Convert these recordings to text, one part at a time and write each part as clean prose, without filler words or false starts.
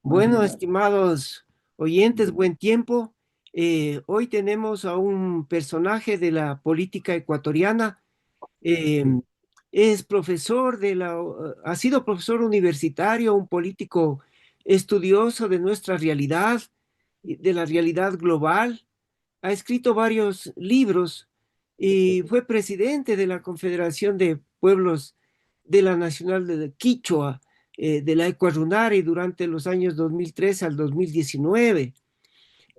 Bueno, estimados oyentes, buen tiempo. Hoy tenemos a un personaje de la política ecuatoriana. Eh, es profesor ha sido profesor universitario, un político estudioso de nuestra realidad, y de la realidad global. Ha escrito varios libros y fue presidente de la Confederación de Pueblos de la Nacional de Quichua, de la Ecuarunari durante los años 2013 al 2019.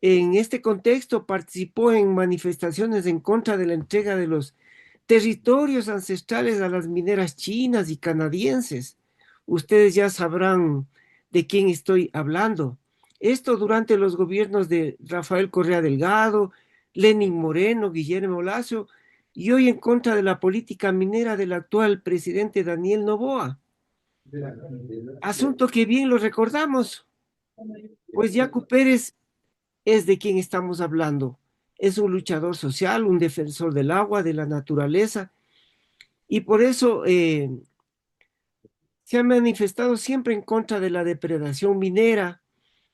En este contexto participó en manifestaciones en contra de la entrega de los territorios ancestrales a las mineras chinas y canadienses. Ustedes ya sabrán de quién estoy hablando. Esto durante los gobiernos de Rafael Correa Delgado, Lenín Moreno, Guillermo Lasso y hoy en contra de la política minera del actual presidente Daniel Noboa. Asunto que bien lo recordamos, pues Yacu Pérez es de quien estamos hablando. Es un luchador social, un defensor del agua, de la naturaleza, y por eso se ha manifestado siempre en contra de la depredación minera,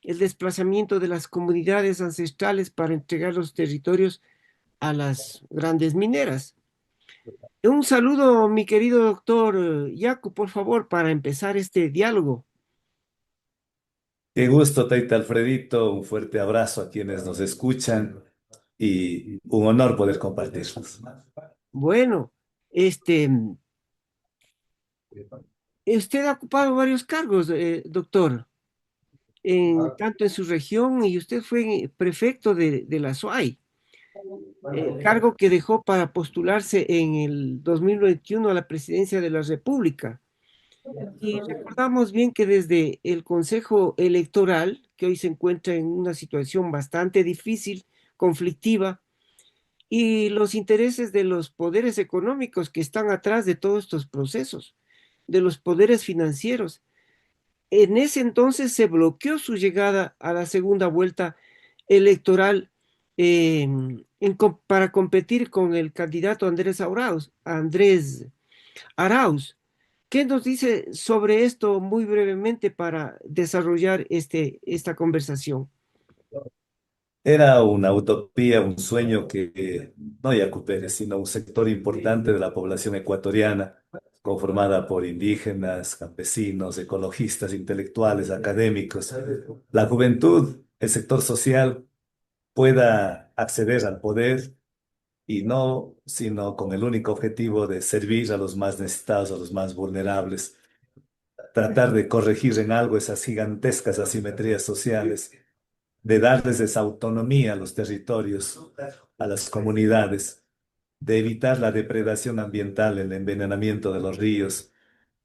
el desplazamiento de las comunidades ancestrales para entregar los territorios a las grandes mineras. Un saludo, mi querido doctor Yacu, por favor, para empezar este diálogo. Qué gusto, Taita Alfredito. Un fuerte abrazo a quienes nos escuchan y un honor poder compartirlos. Bueno, este, usted ha ocupado varios cargos, doctor, tanto en su región y usted fue prefecto de la SUAY, cargo que dejó para postularse en el 2021 a la presidencia de la República. Y recordamos bien que desde el Consejo Electoral, que hoy se encuentra en una situación bastante difícil, conflictiva, y los intereses de los poderes económicos que están atrás de todos estos procesos, de los poderes financieros. En ese entonces se bloqueó su llegada a la segunda vuelta electoral para competir con el candidato Andrés Arauz. ¿Qué nos dice sobre esto muy brevemente para desarrollar esta conversación? Era una utopía, un sueño que no Yacu Pérez, sino un sector importante de la población ecuatoriana, conformada por indígenas, campesinos, ecologistas, intelectuales, académicos, la juventud, el sector social, pueda acceder al poder y no, sino con el único objetivo de servir a los más necesitados, a los más vulnerables, tratar de corregir en algo esas gigantescas asimetrías sociales, de darles esa autonomía a los territorios, a las comunidades, de evitar la depredación ambiental, el envenenamiento de los ríos,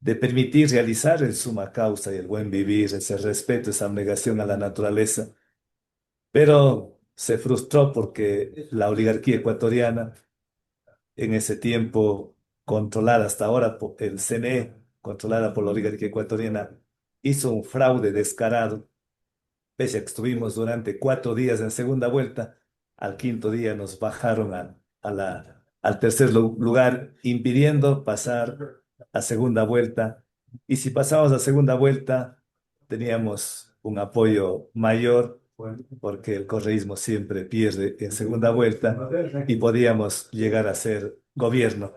de permitir realizar el suma causa y el buen vivir, ese respeto, esa abnegación a la naturaleza. Pero se frustró porque la oligarquía ecuatoriana, en ese tiempo controlada hasta ahora por el CNE, controlada por la oligarquía ecuatoriana, hizo un fraude descarado. Pese a que estuvimos durante 4 días en segunda vuelta, al quinto día nos bajaron al tercer lugar, impidiendo pasar a segunda vuelta. Y si pasamos a segunda vuelta, teníamos un apoyo mayor, porque el correísmo siempre pierde en segunda vuelta y podíamos llegar a ser gobierno.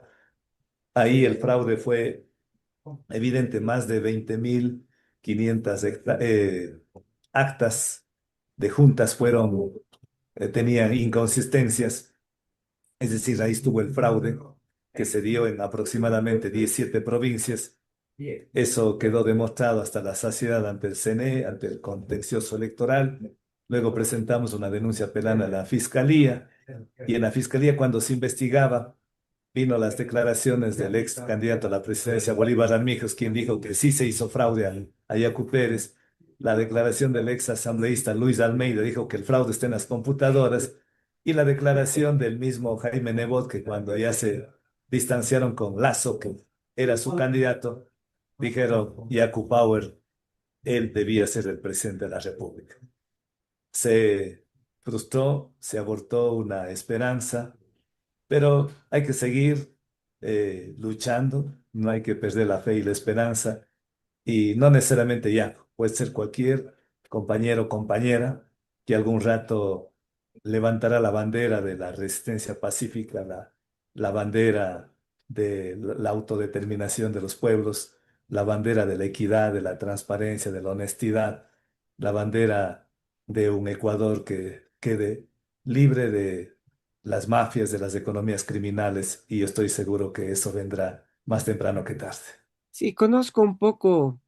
Ahí el fraude fue evidente, más de 20.500 actas de juntas tenían inconsistencias, es decir, ahí estuvo el fraude que se dio en aproximadamente 17 provincias. Eso quedó demostrado hasta la saciedad ante el CNE, ante el contencioso electoral. Luego presentamos una denuncia penal a la fiscalía y en la fiscalía, cuando se investigaba, vino las declaraciones del ex candidato a la presidencia, Bolívar Armijos, quien dijo que sí se hizo fraude a Yacu Pérez. La declaración del ex asambleísta Luis Almeida dijo que el fraude está en las computadoras. Y la declaración del mismo Jaime Nebot, que cuando ya se distanciaron con Lasso, que era su candidato, dijeron Yacu Power, él debía ser el presidente de la República. Se frustró, se abortó una esperanza, pero hay que seguir luchando, no hay que perder la fe y la esperanza. y no necesariamente ya, puede ser cualquier compañero o compañera que algún rato levantará la bandera de la resistencia pacífica, la bandera de la autodeterminación de los pueblos, la bandera de la equidad, de la transparencia, de la honestidad, la bandera de un Ecuador que quede libre de las mafias, de las economías criminales, y yo estoy seguro que eso vendrá más temprano que tarde. Sí, conozco un poco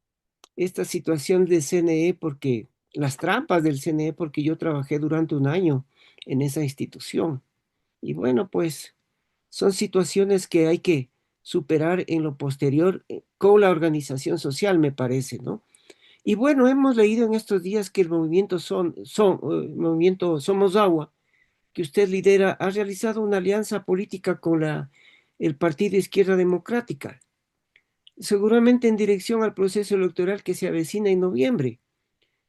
esta situación del CNE porque las trampas del CNE, porque yo trabajé durante un año en esa institución. Y bueno, pues son situaciones que hay que superar en lo posterior con la organización social, me parece, ¿no? Y bueno, hemos leído en estos días que el movimiento Somos Agua, que usted lidera, ha realizado una alianza política con el Partido Izquierda Democrática, seguramente en dirección al proceso electoral que se avecina en noviembre.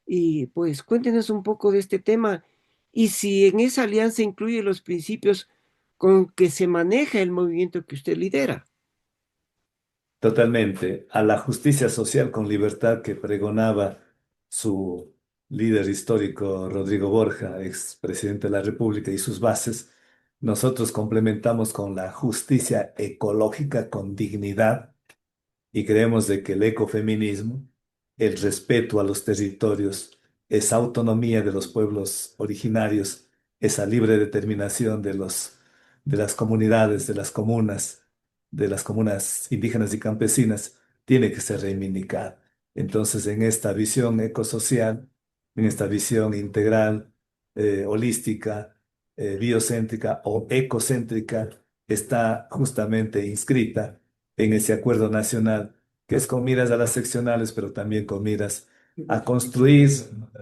Y pues cuéntenos un poco de este tema y si en esa alianza incluye los principios con que se maneja el movimiento que usted lidera. Totalmente. A la justicia social con libertad que pregonaba su líder histórico Rodrigo Borja, ex presidente de la República, y sus bases, nosotros complementamos con la justicia ecológica con dignidad y creemos de que el ecofeminismo, el respeto a los territorios, esa autonomía de los pueblos originarios, esa libre determinación de las comunidades, de las comunas indígenas y campesinas, tiene que ser reivindicada. Entonces, en esta visión ecosocial, en esta visión integral, holística, biocéntrica o ecocéntrica, está justamente inscrita en ese acuerdo nacional, que es con miras a las seccionales, pero también con miras a construir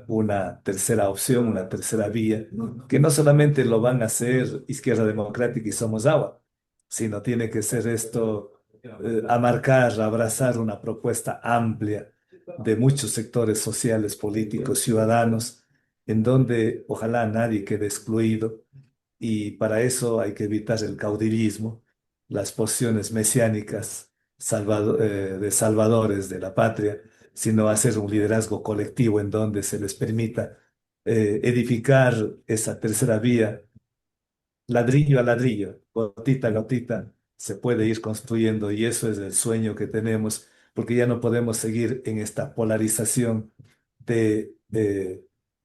una tercera opción, una tercera vía, que no solamente lo van a hacer Izquierda Democrática y Somos Agua, sino tiene que ser esto, amarcar, abrazar una propuesta amplia de muchos sectores sociales, políticos, ciudadanos, en donde ojalá nadie quede excluido, y para eso hay que evitar el caudillismo, las posiciones mesiánicas de salvadores de la patria, sino hacer un liderazgo colectivo en donde se les permita edificar esa tercera vía ladrillo a ladrillo, gotita a gotita, se puede ir construyendo, y eso es el sueño que tenemos, porque ya no podemos seguir en esta polarización de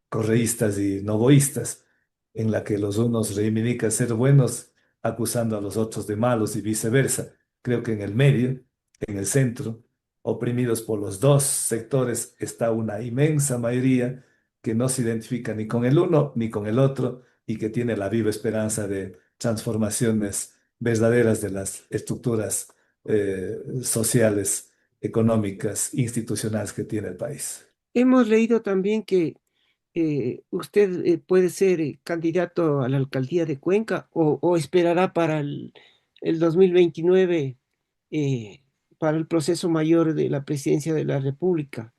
correístas y novoístas, en la que los unos reivindican ser buenos acusando a los otros de malos y viceversa. Creo que en el medio, en el centro, oprimidos por los dos sectores, está una inmensa mayoría que no se identifica ni con el uno ni con el otro, y que tiene la viva esperanza de transformaciones verdaderas de las estructuras sociales, económicas, institucionales que tiene el país. Hemos leído también que usted puede ser candidato a la alcaldía de Cuenca o esperará para el 2029 eh, para el proceso mayor de la presidencia de la República.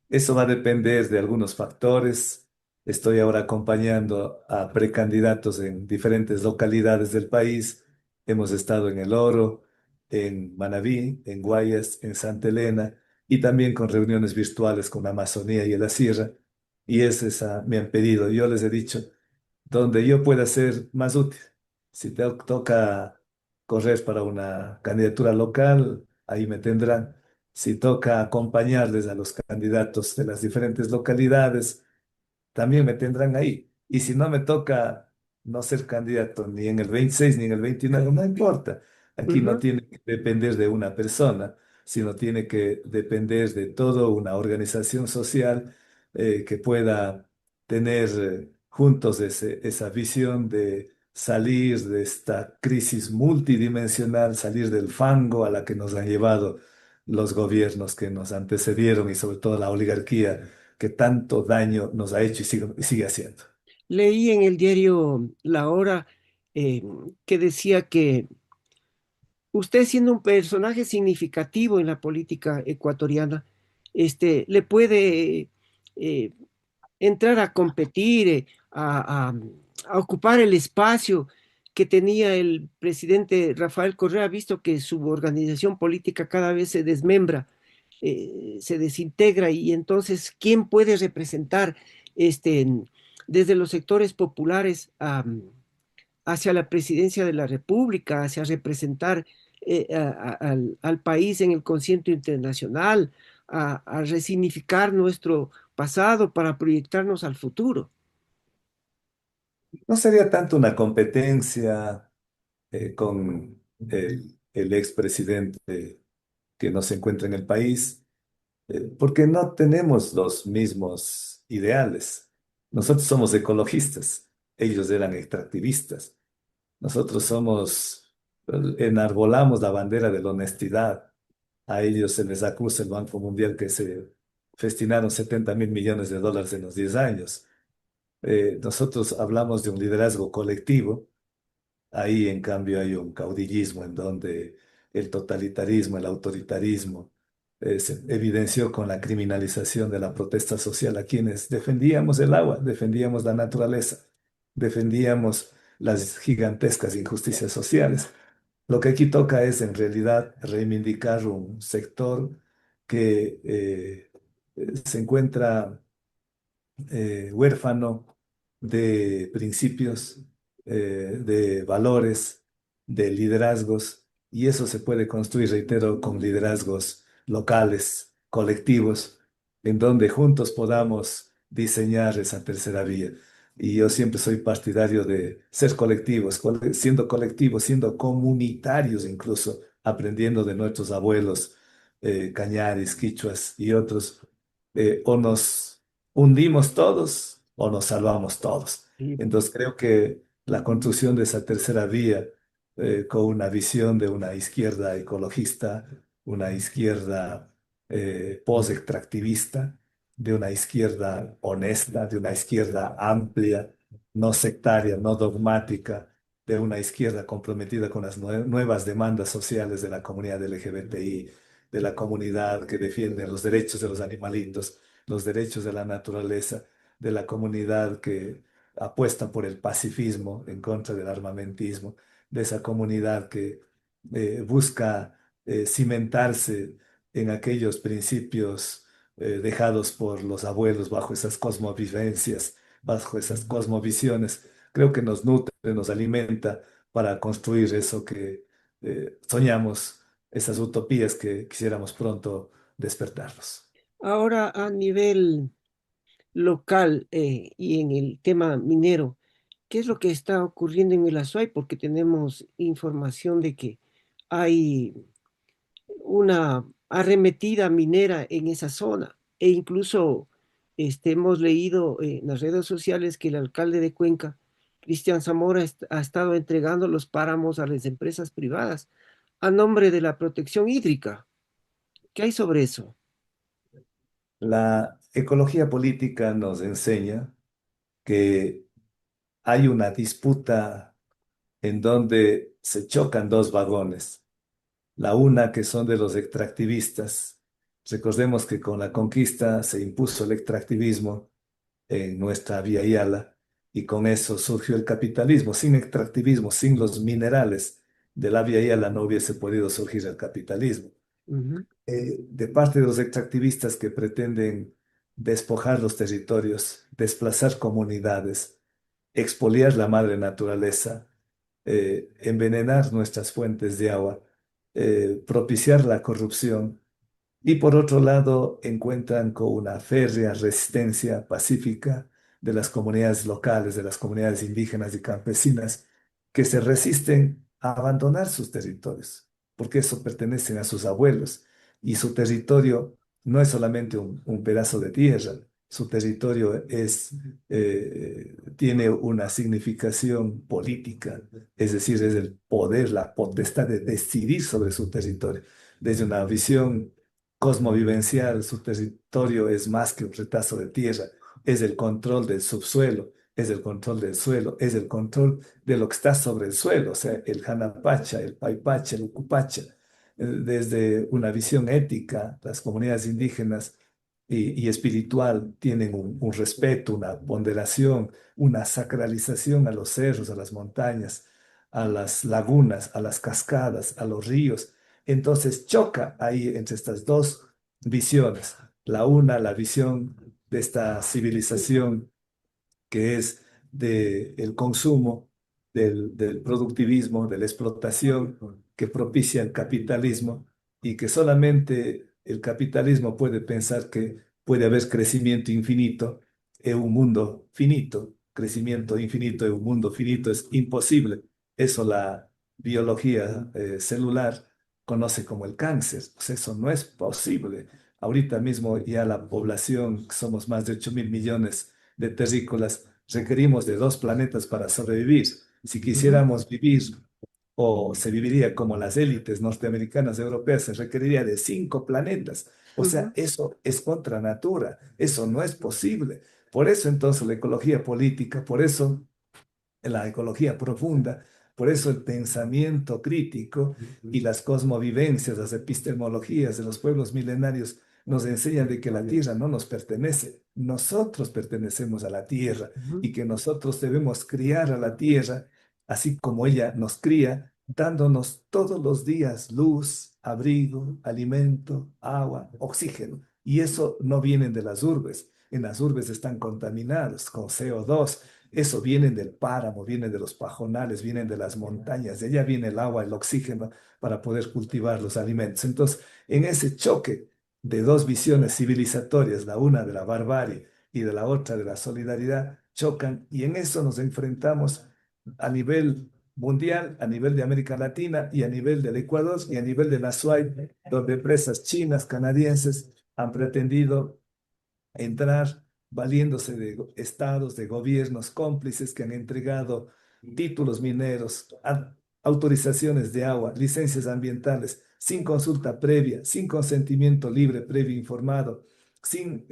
Eso va a depender de algunos factores. Estoy ahora acompañando a precandidatos en diferentes localidades del país. Hemos estado en El Oro, en Manabí, en Guayas, en Santa Elena, y también con reuniones virtuales con la Amazonía y la Sierra. Y me han pedido. Yo les he dicho, donde yo pueda ser más útil. Si toca correr para una candidatura local, ahí me tendrán. Si toca acompañarles a los candidatos de las diferentes localidades, también me tendrán ahí. Y si no me toca no ser candidato ni en el 26 ni en el 29, no importa. Aquí no Ujú. tiene que depender de una persona, sino tiene que depender de toda una organización social que pueda tener juntos esa visión de salir de esta crisis multidimensional, salir del fango a la que nos han llevado los gobiernos que nos antecedieron, y sobre todo la oligarquía que tanto daño nos ha hecho y sigue haciendo. Leí en el diario La Hora eh, que decía que usted siendo un personaje significativo en la política ecuatoriana, le puede eh, entrar a competir, a ocupar el espacio que tenía el presidente Rafael Correa, visto que su organización política cada vez se desmembra. se desintegra y entonces, ¿quién puede representar desde los sectores populares hacia la presidencia de la República, hacia representar al país en el concierto internacional, a resignificar nuestro pasado para proyectarnos al futuro? No sería tanto una competencia con el expresidente que no se encuentra en el país, porque no tenemos los mismos ideales. Nosotros somos ecologistas, ellos eran extractivistas. Nosotros enarbolamos la bandera de la honestidad. A ellos se les acusa el Banco Mundial que se festinaron 70.000 millones de dólares en los 10 años. Nosotros hablamos de un liderazgo colectivo. Ahí, en cambio, hay un caudillismo en donde el totalitarismo, el autoritarismo, se evidenció con la criminalización de la protesta social a quienes defendíamos el agua, defendíamos la naturaleza, defendíamos las gigantescas injusticias sociales. Lo que aquí toca es, en realidad, reivindicar un sector que se encuentra huérfano de principios, de valores, de liderazgos, y eso se puede construir, reitero, con liderazgos locales, colectivos, en donde juntos podamos diseñar esa tercera vía. Y yo siempre soy partidario de ser colectivos, siendo colectivos, siendo comunitarios incluso, aprendiendo de nuestros abuelos, cañaris, quichuas y otros, o nos hundimos todos o nos salvamos todos. Y Entonces creo que la construcción de esa tercera vía, con una visión de una izquierda ecologista, una izquierda post-extractivista, de una izquierda honesta, de una izquierda amplia, no sectaria, no dogmática, de una izquierda comprometida con las nuevas demandas sociales de la comunidad LGBTI, de la comunidad que defiende los derechos de los animalitos, los derechos de la naturaleza, de la comunidad que apuesta por el pacifismo en contra del armamentismo, de esa comunidad que busca cimentarse en aquellos principios dejados por los abuelos bajo esas cosmovivencias, bajo esas cosmovisiones. Creo que nos nutre, nos alimenta para construir eso que soñamos, esas utopías que quisiéramos pronto despertarlos. ahora a nivel local y en el tema minero, ¿qué es lo que está ocurriendo en el Azuay? Porque tenemos información de que hay una arremetida minera en esa zona e incluso hemos leído en las redes sociales que el alcalde de Cuenca, Cristian Zamora, ha estado entregando los páramos a las empresas privadas a nombre de la protección hídrica. ¿Qué hay sobre eso? La ecología política nos enseña que hay una disputa en donde se chocan dos vagones. La una que son de los extractivistas. Recordemos que con la conquista se impuso el extractivismo en nuestra Vía Yala y con eso surgió el capitalismo. Sin extractivismo, sin los minerales de la Vía Yala no hubiese podido surgir el capitalismo. Ujú. De parte de los extractivistas que pretenden despojar los territorios, desplazar comunidades, expoliar la madre naturaleza, envenenar nuestras fuentes de agua, propiciar la corrupción y por otro lado encuentran con una férrea resistencia pacífica de las comunidades locales, de las comunidades indígenas y campesinas que se resisten a abandonar sus territorios, porque eso pertenecen a sus abuelos y su territorio no es solamente un pedazo de tierra, su territorio tiene una significación política, es decir, es el poder, la potestad de decidir sobre su territorio. Desde una visión cosmovivencial, su territorio es más que un retazo de tierra, es el control del subsuelo, es el control del suelo, es el control de lo que está sobre el suelo, o sea, el Janapacha, el Paipacha, el Ucupacha. Desde una visión ética, las comunidades indígenas y espiritual tienen un respeto, una ponderación, una sacralización a los cerros, a las montañas, a las lagunas, a las cascadas, a los ríos. Entonces choca ahí entre estas dos visiones. La una, la visión de esta civilización que es del consumo, del productivismo, de la explotación que propicia el capitalismo y que solamente el capitalismo puede pensar que puede haber crecimiento infinito en un mundo finito. Crecimiento infinito en un mundo finito es imposible. Eso la biología celular conoce como el cáncer. Pues eso no es posible. Ahorita mismo ya la población, que somos más de 8.000 millones de terrícolas, requerimos de dos planetas para sobrevivir. Si Ujú, quisiéramos vivir o se viviría como las élites norteamericanas, europeas, se requeriría de 5 planetas. O sea, ujú, eso es contra natura, eso no es posible. Por eso entonces la ecología política, por eso la ecología profunda, por eso el pensamiento crítico y las cosmovivencias, las epistemologías de los pueblos milenarios nos enseñan de que la tierra no nos pertenece, nosotros pertenecemos a la tierra ujú, y que nosotros debemos criar a la tierra así como ella nos cría, dándonos todos los días luz, abrigo, alimento, agua, oxígeno. Y eso no viene de las urbes. En las urbes están contaminados con CO2. Eso viene del páramo, viene de los pajonales, vienen de las montañas. De allá viene el agua, el oxígeno para poder cultivar los alimentos. Entonces, en ese choque de dos visiones civilizatorias, la una de la barbarie y de la otra de la solidaridad, chocan y en eso nos enfrentamos a nivel mundial, a nivel de América Latina y a nivel del Ecuador y a nivel de la SUAY, donde empresas chinas, canadienses han pretendido entrar valiéndose de estados, de gobiernos cómplices que han entregado títulos mineros, autorizaciones de agua, licencias ambientales, sin consulta previa, sin consentimiento libre, previo informado, sin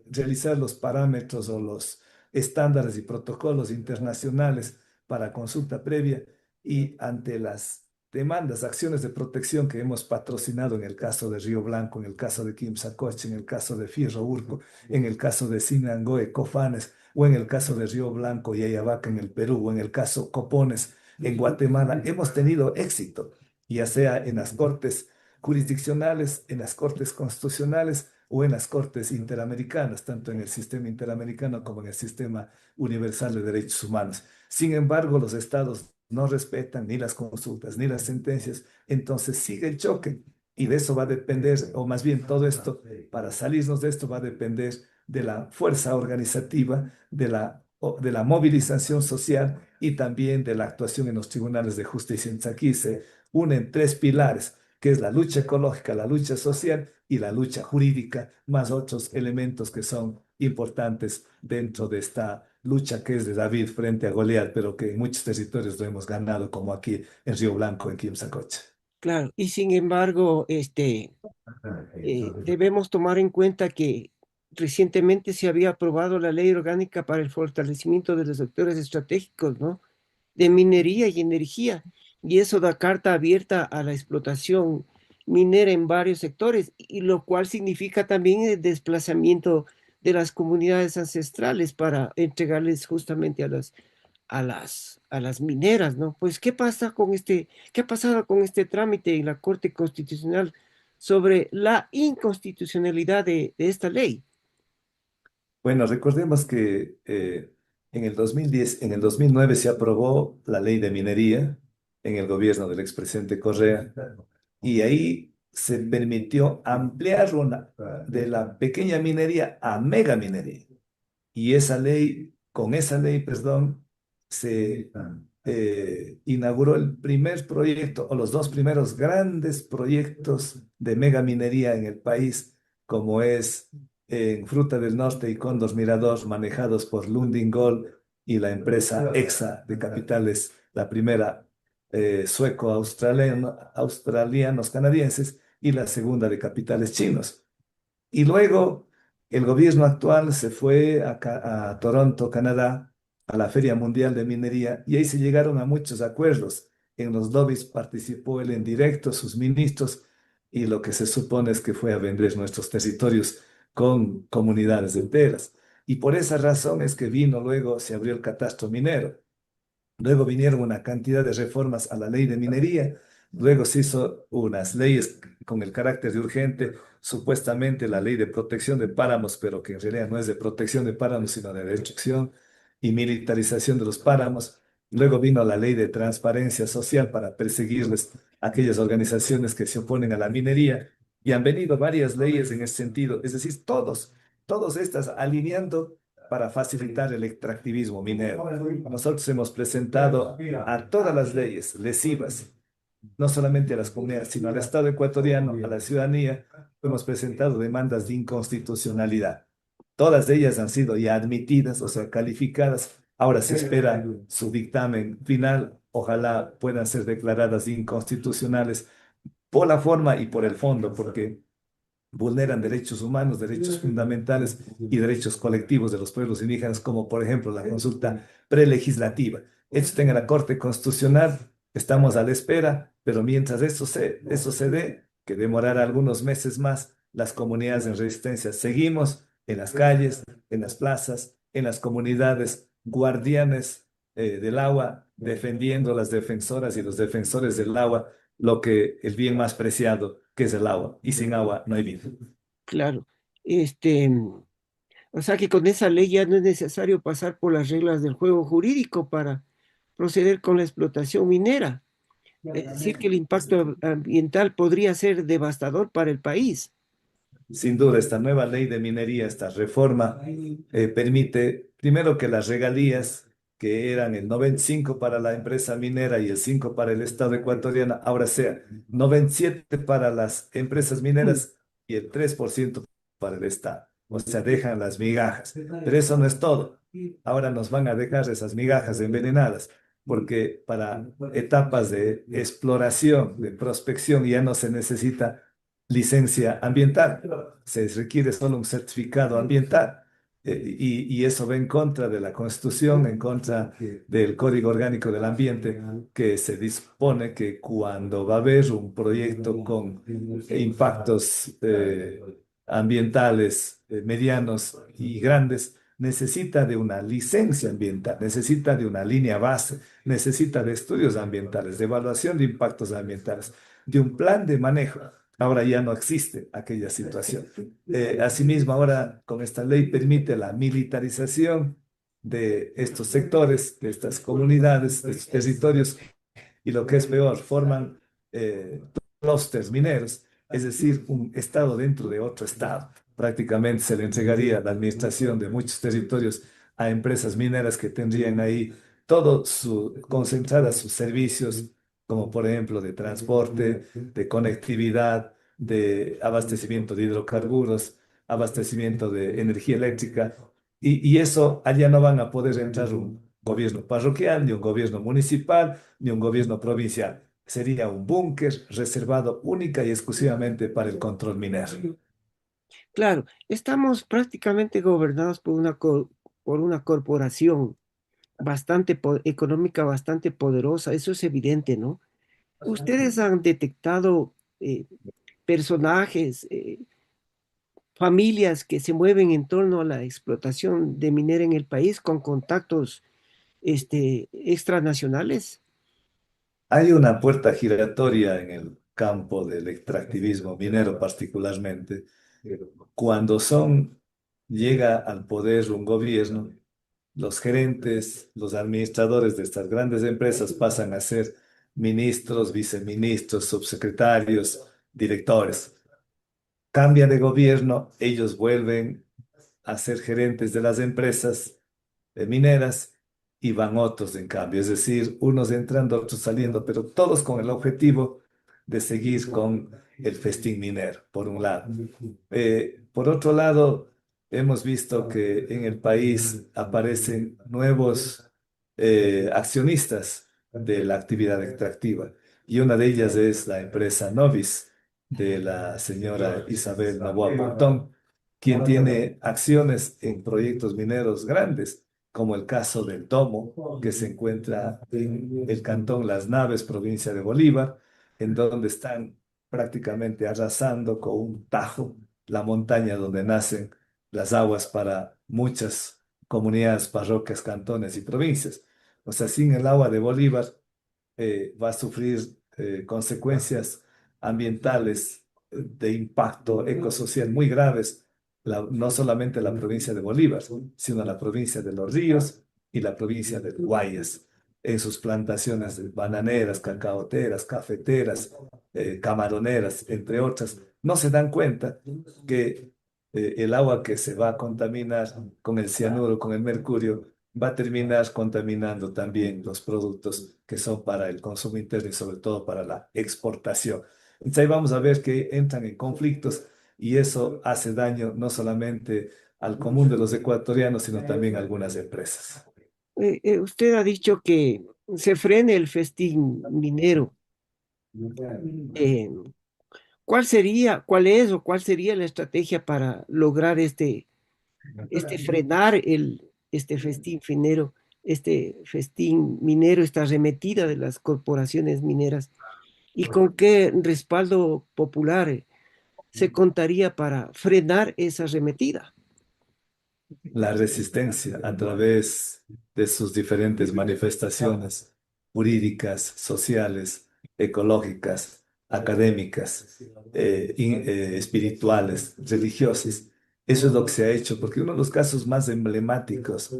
realizar los parámetros o los estándares y protocolos internacionales para consulta previa y ante las demandas, acciones de protección que hemos patrocinado en el caso de Río Blanco, en el caso de Quimsacoche, en el caso de Fierro Urco, en el caso de Sinangoe, Cofanes, o en el caso de Río Blanco y Ayabaca en el Perú, o en el caso Copones en Guatemala, hemos tenido éxito, ya sea en las cortes jurisdiccionales, en las cortes constitucionales o en las cortes interamericanas, tanto en el sistema interamericano como en el sistema universal de derechos humanos. Sin embargo, los estados no respetan ni las consultas ni las sentencias, entonces sigue el choque. Y de eso va a depender, o más bien todo esto, para salirnos de esto va a depender de la fuerza organizativa, de la movilización social y también de la actuación en los tribunales de justicia. Aquí se unen tres pilares, que es la lucha ecológica, la lucha social y la lucha jurídica, más otros elementos que son importantes dentro de esta lucha que es de David frente a Goliat, pero que en muchos territorios lo hemos ganado, como aquí en Río Blanco, en Quimsacocha. claro, y sin embargo, debemos tomar en cuenta que recientemente se había aprobado la ley orgánica para el fortalecimiento de los sectores estratégicos, ¿no? De minería y energía, y eso da carta abierta a la explotación minera en varios sectores, y lo cual significa también el desplazamiento de las comunidades ancestrales para entregarles justamente a las mineras, ¿no? Pues, qué ha pasado con este trámite en la Corte Constitucional sobre la inconstitucionalidad de esta ley? Bueno, recordemos que en el 2010, en el 2009 se aprobó la ley de minería en el gobierno del expresidente Correa y ahí se permitió ampliar de la pequeña minería a mega minería. Y con esa ley, perdón, se inauguró el primer proyecto o los dos primeros grandes proyectos de megaminería en el país, como es en Fruta del Norte y Cóndor Mirador, manejados por Lundin Gold y la empresa EXA de capitales, la primera australianos canadienses y la segunda de capitales chinos. Y luego el gobierno actual se fue a Toronto, Canadá, a la Feria Mundial de Minería, y ahí se llegaron a muchos acuerdos. En los lobbies participó él en directo, sus ministros, y lo que se supone es que fue a vender nuestros territorios con comunidades enteras. Y por esa razón es que vino luego, se abrió el catastro minero. Luego vinieron una cantidad de reformas a la ley de minería Luego se hizo unas leyes con el carácter de urgente, supuestamente la ley de protección de páramos, pero que en realidad no es de protección de páramos, sino de destrucción y militarización de los páramos. Luego vino la ley de transparencia social para perseguirles a aquellas organizaciones que se oponen a la minería. Y han venido varias leyes en ese sentido, es decir, todos estas alineando para facilitar el extractivismo minero. Nosotros hemos presentado a todas las leyes lesivas, no solamente a las comunidades, sino al Estado ecuatoriano, a la ciudadanía, hemos presentado demandas de inconstitucionalidad. Todas ellas han sido ya admitidas, o sea, calificadas. Ahora se espera su dictamen final. Ojalá puedan ser declaradas inconstitucionales por la forma y por el fondo, porque vulneran derechos humanos, derechos fundamentales y derechos colectivos de los pueblos indígenas, como por ejemplo la consulta prelegislativa. Esto está en la Corte Constitucional, estamos a la espera, pero mientras eso se dé, que demorará algunos meses más, las comunidades en resistencia seguimos en las calles, en las plazas, en las comunidades, guardianes del agua, defendiendo las defensoras y los defensores del agua, lo que el bien más preciado, que es el agua, y sin agua no hay vida. Claro. Este, o sea que con esa ley ya no es necesario pasar por las reglas del juego jurídico para proceder con la explotación minera. Es decir, que el impacto ambiental podría ser devastador para el país. Sin duda, esta nueva ley de minería, esta reforma, permite primero que las regalías, que eran el 95 para la empresa minera y el 5 para el Estado ecuatoriano, ahora sea 97 para las empresas mineras y el 3% para el Estado. O sea, dejan las migajas. Pero eso no es todo. Ahora nos van a dejar esas migajas envenenadas, porque para etapas de exploración, de prospección, ya no se necesita licencia ambiental, se requiere solo un certificado ambiental. Y eso va en contra de la Constitución, en contra del Código Orgánico del Ambiente, que se dispone que cuando va a haber un proyecto con impactos ambientales medianos y grandes, necesita de una licencia ambiental, necesita de una línea base, necesita de estudios ambientales, de evaluación de impactos ambientales, de un plan de manejo. Ahora ya no existe aquella situación. Asimismo, ahora con esta ley permite la militarización de estos sectores, de estas comunidades, de estos territorios, y lo que es peor, forman clústeres mineros, es decir, un estado dentro de otro estado. Prácticamente se le entregaría la administración de muchos territorios a empresas mineras que tendrían ahí concentradas sus servicios, como por ejemplo de transporte, de conectividad, de abastecimiento de hidrocarburos, abastecimiento de energía eléctrica, y eso allá no van a poder entrar un gobierno parroquial, ni un gobierno municipal, ni un gobierno provincial. Sería un búnker reservado única y exclusivamente para el control minero. Claro, estamos prácticamente gobernados por por una corporación económica bastante poderosa, eso es evidente, ¿no? ¿Ustedes han detectado personajes, familias que se mueven en torno a la explotación de minera en el país con contactos extranacionales? Hay una puerta giratoria en el campo del extractivismo minero particularmente. Cuando llega al poder un gobierno, los gerentes, los administradores de estas grandes empresas pasan a ser ministros, viceministros, subsecretarios, directores. Cambia de gobierno, ellos vuelven a ser gerentes de las empresas mineras y van otros en cambio, es decir, unos entrando, otros saliendo, pero todos con el objetivo de seguir con el festín minero, por un lado. Por otro lado, hemos visto que en el país aparecen nuevos accionistas de la actividad extractiva y una de ellas es la empresa Novis de la señora Isabel Novoa Pontón, quien tiene acciones en proyectos mineros grandes, como el caso del Tomo, que se encuentra en el cantón Las Naves, provincia de Bolívar, en donde están prácticamente arrasando con un tajo la montaña donde nacen las aguas para muchas comunidades, parroquias, cantones y provincias. O sea, sin el agua de Bolívar va a sufrir consecuencias ambientales de impacto ecosocial muy graves, no solamente la provincia de Bolívar, sino la provincia de Los Ríos y la provincia de Guayas, en sus plantaciones de bananeras, cacaoteras, cafeteras, camaroneras, entre otras. No se dan cuenta que el agua que se va a contaminar con el cianuro, con el mercurio, va a terminar contaminando también los productos que son para el consumo interno y sobre todo para la exportación. Entonces ahí vamos a ver que entran en conflictos y eso hace daño no solamente al común de los ecuatorianos, sino también a algunas empresas. Usted ha dicho que se frene el festín minero. Eh, cuál es o cuál sería la estrategia para lograr frenar este festín minero, esta arremetida de las corporaciones mineras? ¿Y con qué respaldo popular se contaría para frenar esa arremetida? La resistencia a través de sus diferentes manifestaciones jurídicas, sociales, ecológicas, académicas, espirituales, religiosas. Eso es lo que se ha hecho, porque uno de los casos más emblemáticos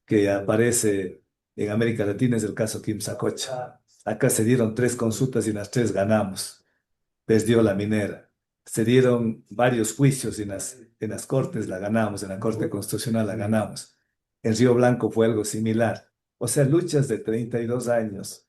que aparece en América Latina es el caso Kim Sacocha. Acá se dieron tres consultas y las tres ganamos, perdió la minera. Se dieron varios juicios en las cortes, la ganamos, en la Corte Constitucional la ganamos. En Río Blanco fue algo similar. O sea, luchas de 32 años,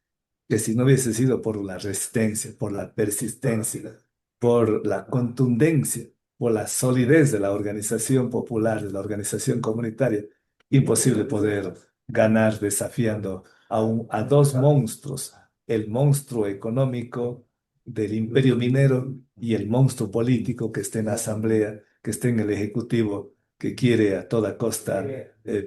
que si no hubiese sido por la resistencia, por la persistencia, por la contundencia, por la solidez de la organización popular, de la organización comunitaria, imposible poder ganar desafiando a dos monstruos, el monstruo económico del imperio minero y el monstruo político que está en la asamblea, que está en el ejecutivo, que quiere a toda costa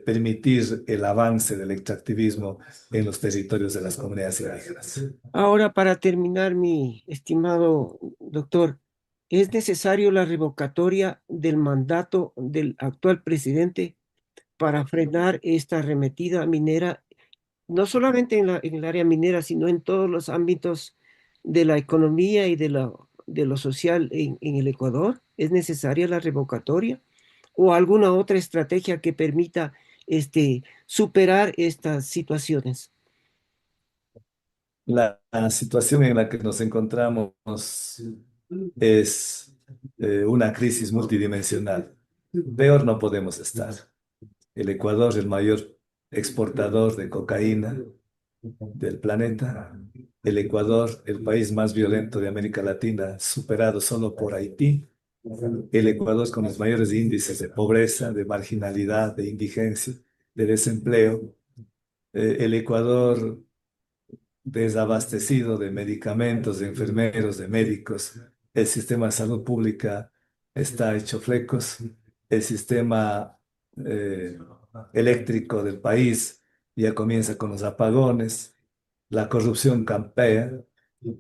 permitir el avance del extractivismo en los territorios de las comunidades indígenas. Ahora, para terminar, mi estimado doctor, ¿es necesario la revocatoria del mandato del actual presidente para frenar esta arremetida minera, no solamente en el área minera, sino en todos los ámbitos de la economía y de lo social en el Ecuador? ¿Es necesaria la revocatoria o alguna otra estrategia que permita superar estas situaciones? La situación en la que nos encontramos es una crisis multidimensional. Peor no podemos estar. El Ecuador es el mayor exportador de cocaína del planeta. El Ecuador, el país más violento de América Latina, superado solo por Haití. El Ecuador con los mayores índices de pobreza, de marginalidad, de indigencia, de desempleo. El Ecuador desabastecido de medicamentos, de enfermeros, de médicos. El sistema de salud pública está hecho flecos. El sistema eh, eléctrico del país ya comienza con los apagones. La corrupción campea.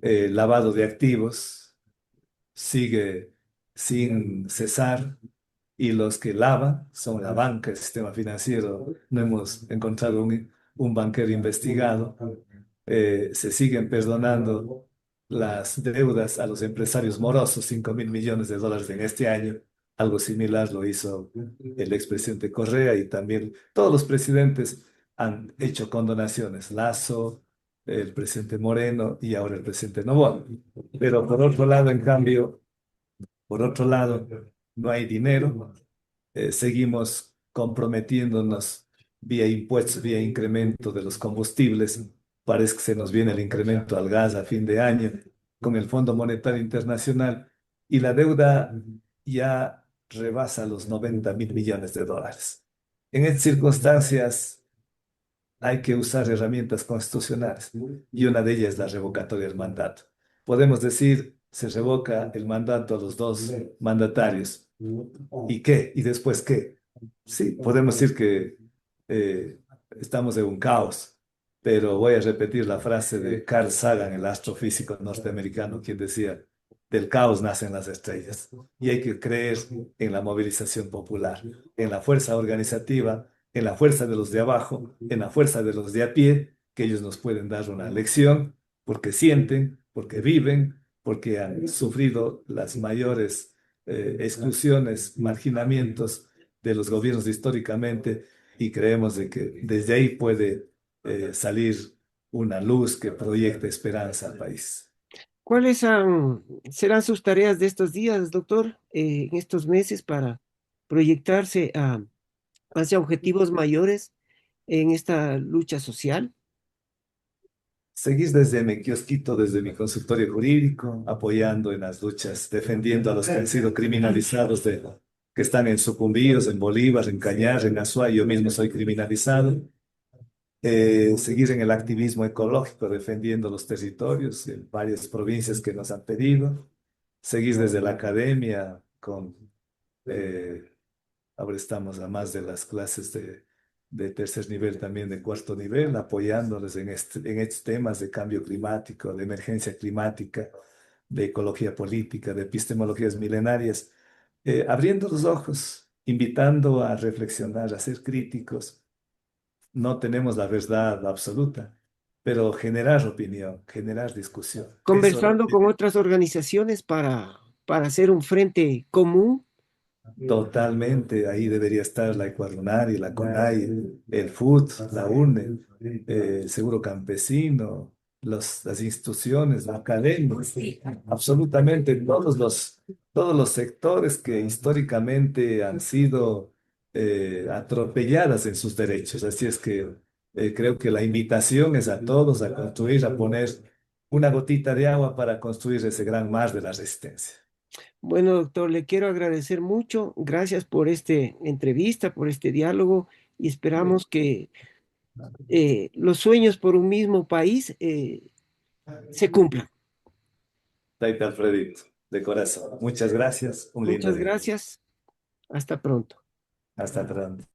El lavado de activos sigue sin cesar y los que lavan son la banca, el sistema financiero. No hemos encontrado un banquero investigado. Se siguen perdonando las deudas a los empresarios morosos, 5.000 millones de dólares en este año. Algo similar lo hizo el expresidente Correa y también todos los presidentes han hecho condonaciones. Lasso, el presidente Moreno y ahora el presidente Noboa. Pero por otro lado, en cambio, por otro lado, no hay dinero. Seguimos comprometiéndonos vía impuestos, vía incremento de los combustibles. Parece que se nos viene el incremento al gas a fin de año con el Fondo Monetario Internacional y la deuda ya rebasa los 90.000 millones de dólares. En estas circunstancias hay que usar herramientas constitucionales y una de ellas es la revocatoria del mandato. Podemos decir, se revoca el mandato a los dos mandatarios. ¿Y qué? ¿Y después qué? Sí, podemos decir que eh, estamos en un caos, pero voy a repetir la frase de Carl Sagan, el astrofísico norteamericano, quien decía, del caos nacen las estrellas. Y hay que creer en la movilización popular, en la fuerza organizativa, en la fuerza de los de abajo, en la fuerza de los de a pie, que ellos nos pueden dar una lección porque sienten, porque viven, porque han sufrido las mayores exclusiones, marginamientos de los gobiernos históricamente y creemos de que desde ahí puede salir una luz que proyecte esperanza al país. Serán sus tareas de estos días, doctor, en estos meses para proyectarse hacia objetivos mayores en esta lucha social? Seguir desde mi kiosquito, desde mi consultorio jurídico, apoyando en las luchas, defendiendo a los que han sido criminalizados, que están en Sucumbíos, en Bolívar, en Cañar, en Azuay. Yo mismo soy criminalizado. Seguir en el activismo ecológico, defendiendo los territorios en varias provincias que nos han pedido. Seguir desde la academia con eh, ahora estamos a más de las clases de tercer nivel, también de cuarto nivel, apoyándoles en estos temas de cambio climático, de emergencia climática, de ecología política, de epistemologías milenarias, abriendo los ojos, invitando a reflexionar, a ser críticos. No tenemos la verdad absoluta, pero generar opinión, generar discusión. Eso Conversando con otras organizaciones para hacer un frente común. totalmente, ahí debería estar la Ecuadunari, la CONAI, el FUT, la UNE, el Seguro Campesino, las instituciones, la academia, absolutamente todos los sectores que históricamente han sido atropelladas en sus derechos. Así es que creo que la invitación es a todos a construir, a poner una gotita de agua para construir ese gran mar de la resistencia. Bueno, doctor, le quiero agradecer mucho. Gracias por esta entrevista, por este diálogo y esperamos que los sueños por un mismo país se cumplan. Taita Alfredito, de corazón. Muchas gracias, un lindo Muchas día. gracias. Hasta pronto. Hasta pronto.